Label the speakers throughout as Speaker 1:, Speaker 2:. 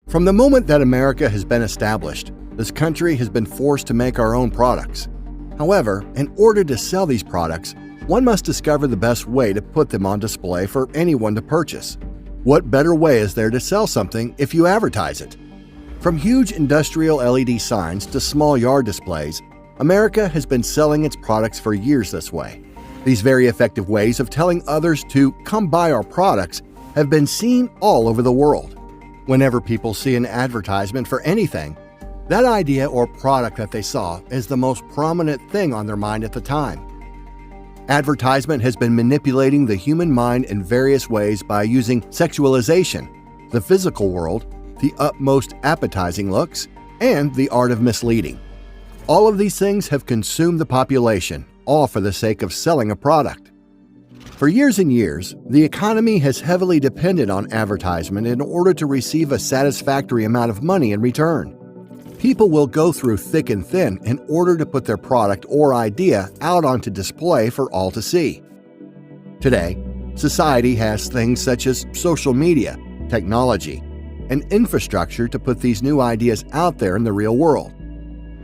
Speaker 1: From the moment that America has been established, this country has been forced to make our own products. However, in order to sell these products, one must discover the best way to put them on display for anyone to purchase. What better way is there to sell something if you advertise it? From huge industrial LED signs to small yard displays, America has been selling its products for years this way. These very effective ways of telling others to come buy our products have been seen all over the world. Whenever people see an advertisement for anything, that idea or product that they saw is the most prominent thing on their mind at the time. Advertisement has been manipulating the human mind in various ways by using sexualization, the physical world, the utmost appetizing looks, and the art of misleading. All of these things have consumed the population, all for the sake of selling a product. For years and years, the economy has heavily depended on advertisement in order to receive a satisfactory amount of money in return. People will go through thick and thin in order to put their product or idea out onto display for all to see. Today, society has things such as social media, technology, and infrastructure to put these new ideas out there in the real world.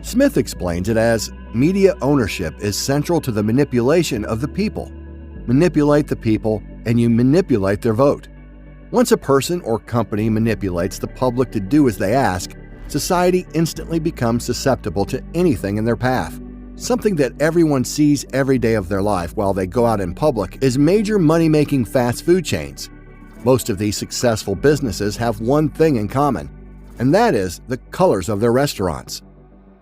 Speaker 1: Smith explains it as media ownership is central to the manipulation of the people. Manipulate the people, and you manipulate their vote. Once a person or company manipulates the public to do as they ask, society instantly becomes susceptible to anything in their path. Something that everyone sees every day of their life while they go out in public is major money-making fast food chains. Most of these successful businesses have one thing in common, and that is the colors of their restaurants.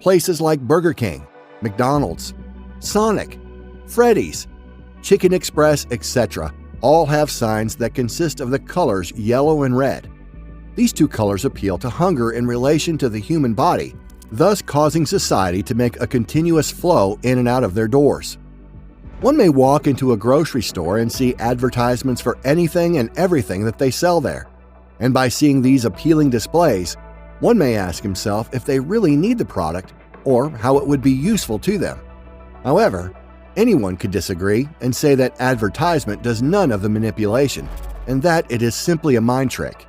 Speaker 1: Places like Burger King, McDonald's, Sonic, Freddy's, Chicken Express, etc. all have signs that consist of the colors yellow and red. These two colors appeal to hunger in relation to the human body, thus causing society to make a continuous flow in and out of their doors. One may walk into a grocery store and see advertisements for anything and everything that they sell there. And by seeing these appealing displays, one may ask himself if they really need the product or how it would be useful to them. However, anyone could disagree and say that advertisement does none of the manipulation and that it is simply a mind trick.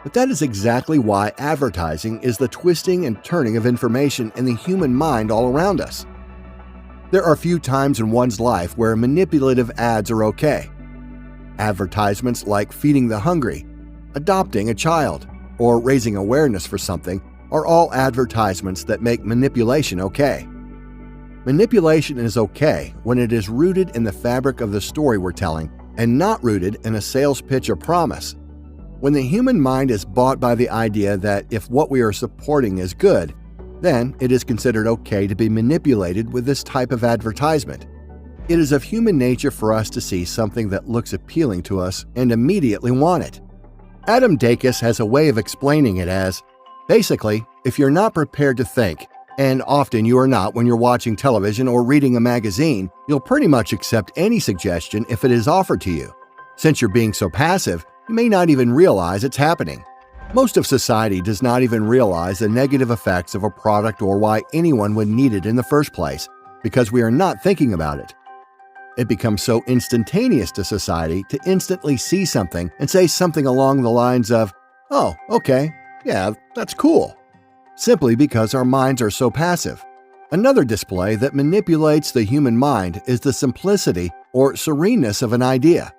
Speaker 1: But that is exactly why advertising is the twisting and turning of information in the human mind all around us. There are few times in one's life where manipulative ads are okay. Advertisements like feeding the hungry, adopting a child, or raising awareness for something are all advertisements that make manipulation okay. Manipulation is okay when it is rooted in the fabric of the story we're telling and not rooted in a sales pitch or promise. When the human mind is bought by the idea that if what we are supporting is good, then it is considered okay to be manipulated with this type of advertisement. It is of human nature for us to see something that looks appealing to us and immediately want it. 𝙎𝙪𝙥𝙦 has a way of explaining it as, basically, if you're not prepared to think, and often you are not when you're watching television or reading a magazine, you'll pretty much accept any suggestion if it is offered to you. Since you're being so passive, you may not even realize it's happening. Most of society does not even realize the negative effects of a product or why anyone would need it in the first place, because we are not thinking about it. It becomes so instantaneous to society to instantly see something and say something along the lines of, "Oh, okay, yeah, that's cool," simply because our minds are so passive. Another display that manipulates the human mind is the simplicity or sereneness of an idea.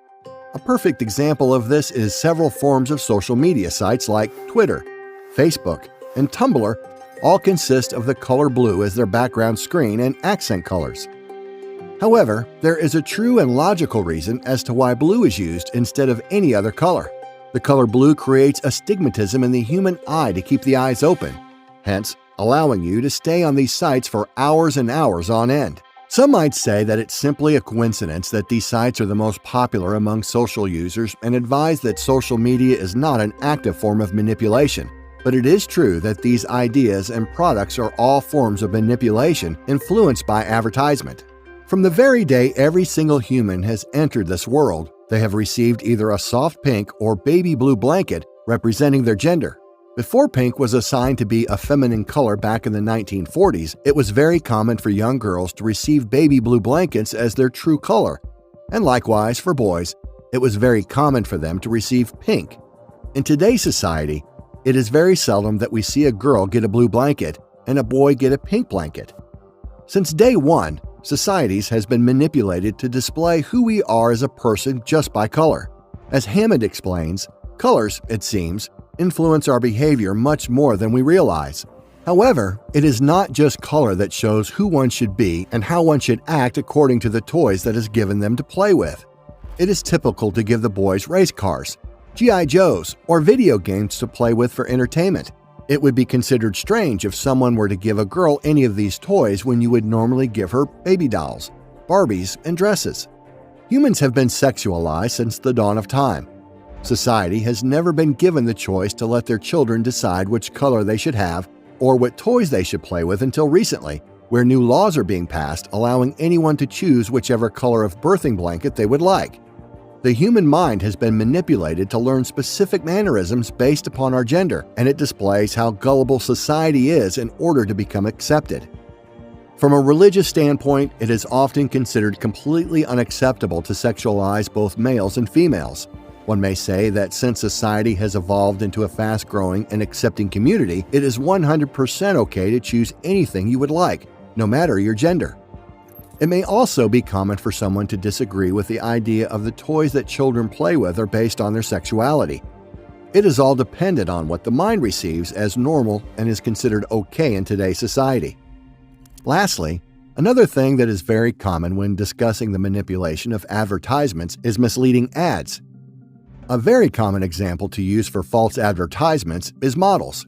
Speaker 1: A perfect example of this is several forms of social media sites like Twitter, Facebook, and Tumblr all consist of the color blue as their background screen and accent colors. However, there is a true and logical reason as to why blue is used instead of any other color. The color blue creates astigmatism in the human eye to keep the eyes open, hence allowing you to stay on these sites for hours and hours on end. Some might say that it's simply a coincidence that these sites are the most popular among social users and advise that social media is not an active form of manipulation. But it is true that these ideas and products are all forms of manipulation influenced by advertisement. From the very day every single human has entered this world, they have received either a soft pink or baby blue blanket representing their gender. Before pink was assigned to be a feminine color back in the 1940s, it was very common for young girls to receive baby blue blankets as their true color, and likewise for boys, it was very common for them to receive pink. In today's society, It is very seldom that we see a girl get a blue blanket and a boy get a pink blanket. Since day one, societies has been manipulated to display who we are as a person just by color. As Hammond explains, colors, it seems, influence our behavior much more than we realize. However, it is not just color that shows who one should be and how one should act according to the toys that is given them to play with. It is typical to give the boys race cars, G.I. Joes, or video games to play with for entertainment. It would be considered strange if someone were to give a girl any of these toys when you would normally give her baby dolls, Barbies, and dresses. Humans have been sexualized since the dawn of time. Society has never been given the choice to let their children decide which color they should have or what toys they should play with until recently, where new laws are being passed allowing anyone to choose whichever color of birthing blanket they would like. The human mind has been manipulated to learn specific mannerisms based upon our gender, and it displays how gullible society is in order to become accepted. From a religious standpoint, it is often considered completely unacceptable to sexualize both males and females. One may say that since society has evolved into a fast-growing and accepting community, it is 100% okay to choose anything you would like, no matter your gender. It may also be common for someone to disagree with the idea of the toys that children play with are based on their sexuality. It is all dependent on what the mind receives as normal and is considered okay in today's society. Lastly, another thing that is very common when discussing the manipulation of advertisements is misleading ads. A very common example to use for false advertisements is models.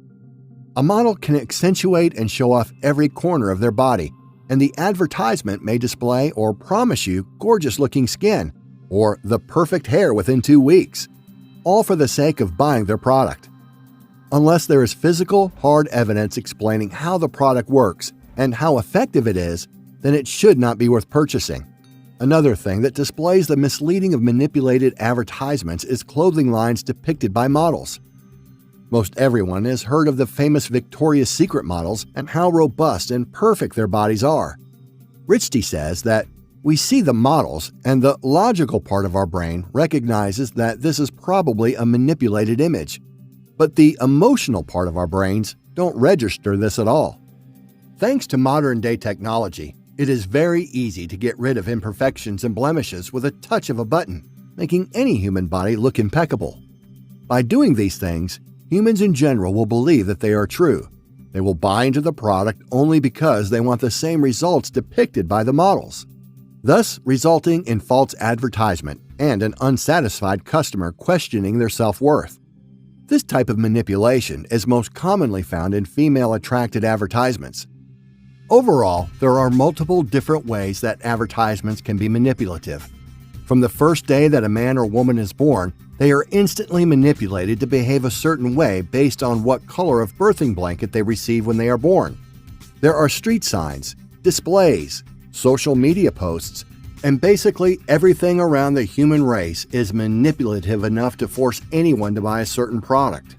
Speaker 1: A model can accentuate and show off every corner of their body, and the advertisement may display or promise you gorgeous-looking skin or the perfect hair within 2 weeks, all for the sake of buying their product. Unless there is physical, hard evidence explaining how the product works and how effective it is, then it should not be worth purchasing. Another thing that displays the misleading of manipulated advertisements is clothing lines depicted by models. Most everyone has heard of the famous Victoria's Secret models and how robust and perfect their bodies are. Rijty says that we see the models and the logical part of our brain recognizes that this is probably a manipulated image, but the emotional part of our brains don't register this at all. Thanks to modern-day technology, it is very easy to get rid of imperfections and blemishes with a touch of a button, making any human body look impeccable. By doing these things, humans in general will believe that they are true. They will buy into the product only because they want the same results depicted by the models, thus resulting in false advertisement and an unsatisfied customer questioning their self-worth. This type of manipulation is most commonly found in female-attracted advertisements. Overall, there are multiple different ways that advertisements can be manipulative. From the first day that a man or woman is born, they are instantly manipulated to behave a certain way based on what color of birthing blanket they receive when they are born. There are street signs, displays, social media posts, and basically everything around the human race is manipulative enough to force anyone to buy a certain product.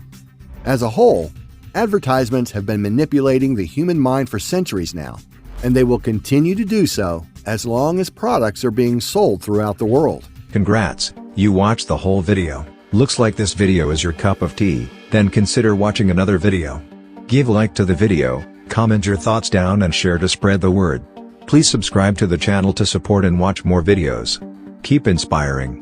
Speaker 1: As a whole, advertisements have been manipulating the human mind for centuries now, and they will continue to do so as long as products are being sold throughout the world.
Speaker 2: Congrats, you watched the whole video. Looks like this video is your cup of tea, then consider watching another video. Give a like to the video, comment your thoughts down and share to spread the word. Please subscribe to the channel to support and watch more videos. Keep inspiring.